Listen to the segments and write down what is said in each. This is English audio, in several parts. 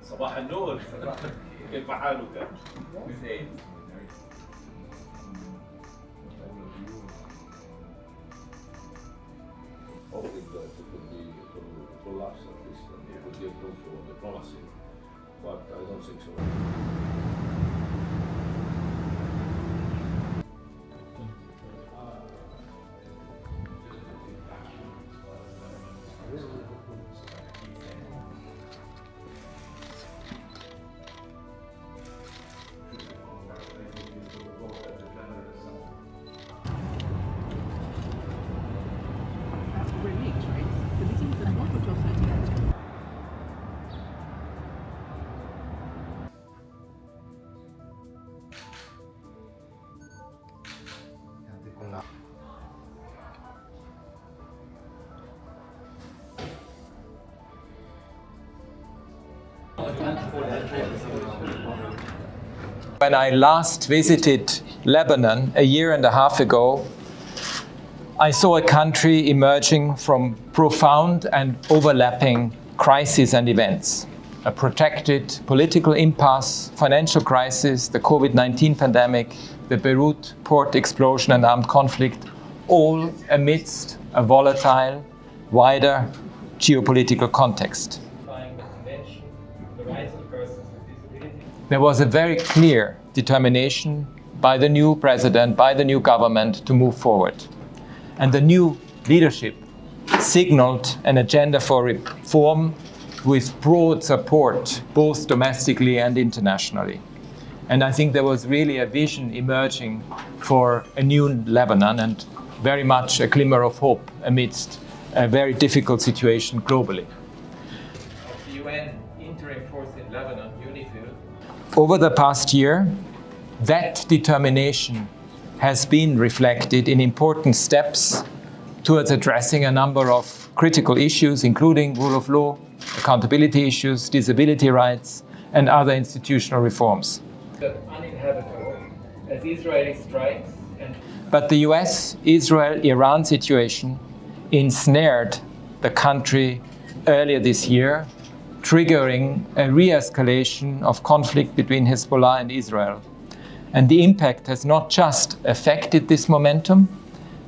صباح النور. كيف حالك؟ زين. Hoping that it will be to last at least and it will give room for diplomacy, but I don't think so. When I last visited Lebanon a year and a half ago, I saw a country emerging from profound and overlapping crises and events. A protracted political impasse, financial crisis, the COVID-19 pandemic, the Beirut port explosion and armed conflict, all amidst a volatile, wider geopolitical context. There was a very clear determination by the new president, by the new government to move forward. And the new leadership signaled an agenda for reform with broad support, both domestically and internationally. And I think there was really a vision emerging for a new Lebanon and very much a glimmer of hope amidst a very difficult situation globally. Of the UN interim force in Lebanon, UNIFIL. Over the past year, that determination has been reflected in important steps towards addressing a number of critical issues, including rule of law, accountability issues, disability rights, and other institutional reforms. Uninhabitable as Israeli strikes and... But the US-Israel-Iran situation ensnared the country earlier this year, triggering a re-escalation of conflict between Hezbollah and Israel. And the impact has not just affected this momentum,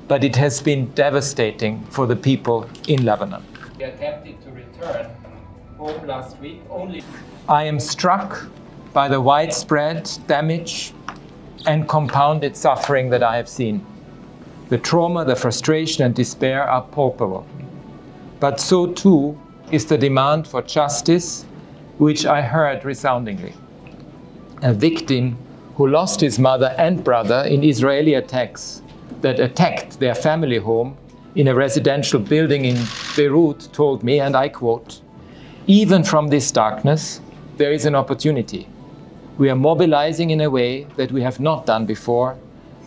but it has been devastating for the people in Lebanon. We attempted to return home last week only. I am struck by the widespread damage and compounded suffering that I have seen. The trauma, the frustration and despair are palpable. But so too is the demand for justice, which I heard resoundingly. A victim who lost his mother and brother in Israeli attacks that attacked their family home in a residential building in Beirut told me, and I quote, "Even from this darkness, there is an opportunity. We are mobilizing in a way that we have not done before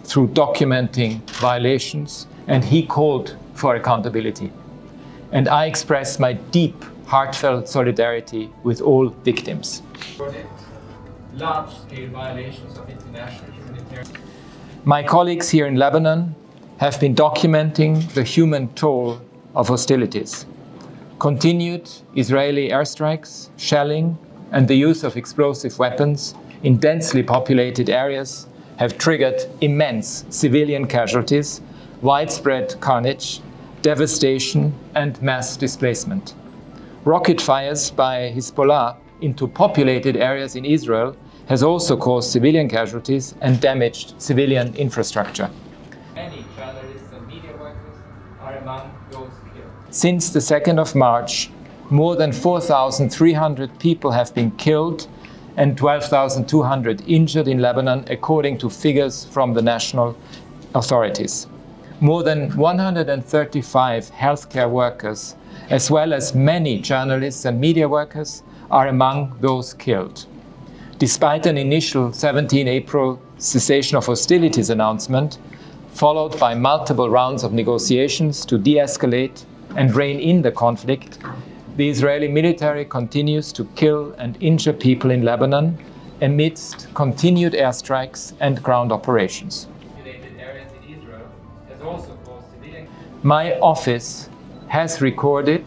through documenting violations," and he called for accountability. And I express my deep, heartfelt solidarity with all victims. Large-scale violations of international humanitarian... My colleagues here in Lebanon have been documenting the human toll of hostilities. Continued Israeli airstrikes, shelling, and the use of explosive weapons in densely populated areas have triggered immense civilian casualties, widespread carnage, devastation, and mass displacement. Rocket fires by Hezbollah into populated areas in Israel has also caused civilian casualties and damaged civilian infrastructure. Many journalists and media workers are among those killed. Since the 2nd of March, more than 4,300 people have been killed and 12,200 injured in Lebanon, according to figures from the national authorities. More than 135 healthcare workers, as well as many journalists and media workers, are among those killed. Despite an initial 17 April cessation of hostilities announcement, followed by multiple rounds of negotiations to de-escalate and rein in the conflict, the Israeli military continues to kill and injure people in Lebanon amidst continued airstrikes and ground operations. Areas in Israel has also caused civilian. My office has recorded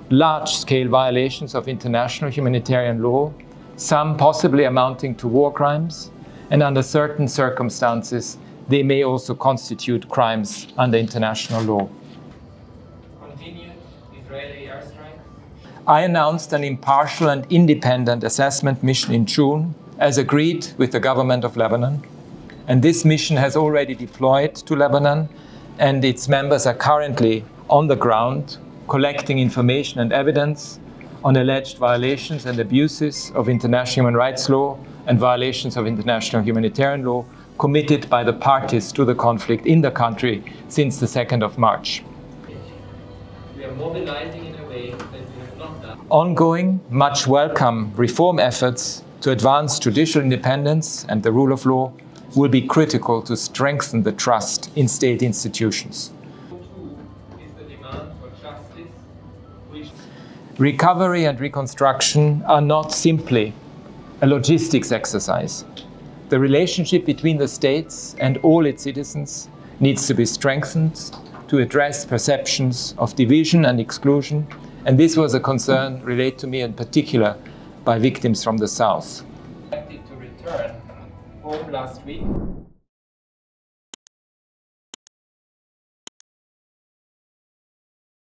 large-scale violations of international humanitarian law, some possibly amounting to war crimes, and under certain circumstances, they may also constitute crimes under international law. Continued Israeli airstrikes. I announced an impartial and independent assessment mission in June, as agreed with the government of Lebanon. And this mission has already deployed to Lebanon, and its members are currently on the ground collecting information and evidence on alleged violations and abuses of international human rights law and violations of international humanitarian law committed by the parties to the conflict in the country since the 2nd of March. We are mobilizing in a way that we have not done. Ongoing, much welcome reform efforts to advance judicial independence and the rule of law will be critical to strengthen the trust in state institutions. Is the demand for justice, which Recovery and reconstruction are not simply a logistics exercise. The relationship between the states and all its citizens needs to be strengthened to address perceptions of division and exclusion, and this was a concern relayed to me in particular by victims from the South. expected to return home last week.